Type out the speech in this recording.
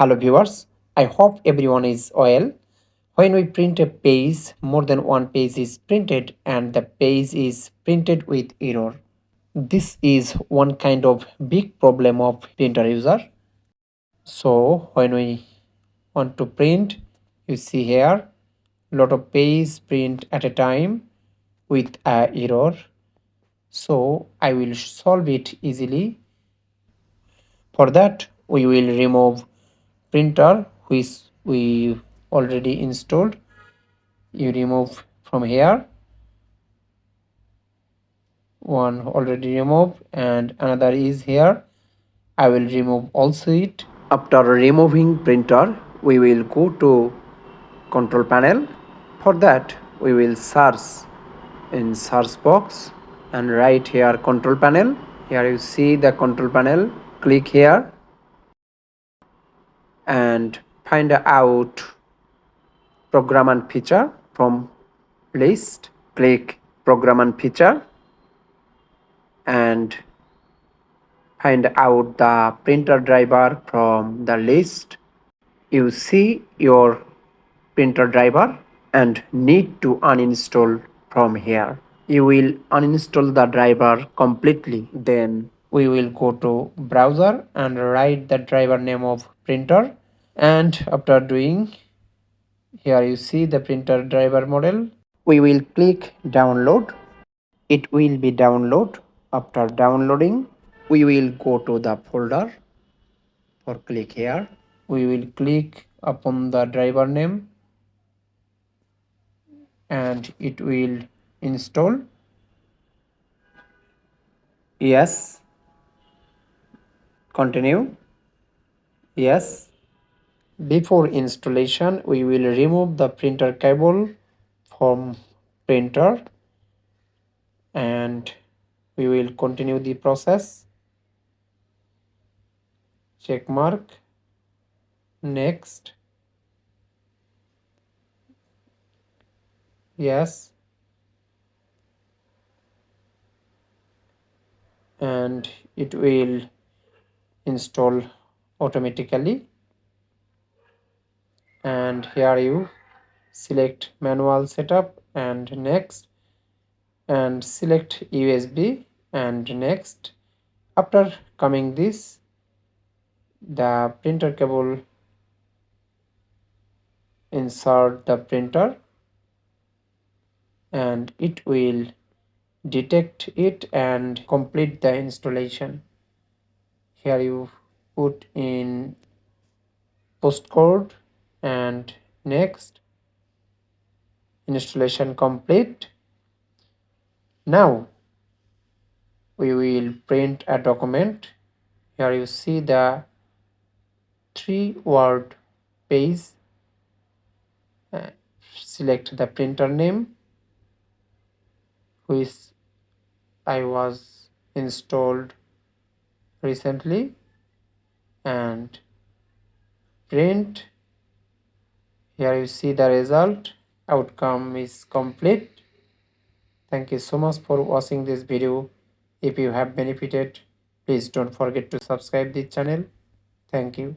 Hello viewers, I hope everyone is well. When we print a page, more than one page is printed and the page is printed with error. This is one kind of big problem of printer user. So when we want to print, you see here lot of page print at a time with a error. So I will solve it easily. For that we will remove printer which we already installed. You remove from here, one already removed and another is here. I will remove also it. After removing printer we will go to control panel. For that we will search in search box and write here control panel. Here you see the control panel. Click here and find out program and feature from list. Click program and feature and find out the printer driver from the list. You see your printer driver and need to uninstall from here. You will uninstall the driver completely. Then we will go to browser and write the driver name of printer, and after doing, here you see the printer driver model. We will click download. It will be download. After downloading we will go to the folder. For click here we will click upon the driver name and it will install. Yes, continue. Yes. Before installation we will remove the printer cable from printer and we will continue the process. Check mark. Next. Yes. And it will install automatically. And here you select manual setup and next, and select USB and next. After coming this, the printer cable, insert the printer and it will detect it and complete the installation. Here you put in postcode and next. Installation complete. Now we will print a document. Here you see the 3-word page. Select the printer name which I was installed recently and print. Here you see the result. Outcome is complete. Thank you so much for watching this video. If you have benefited, please don't forget to subscribe this channel. Thank you.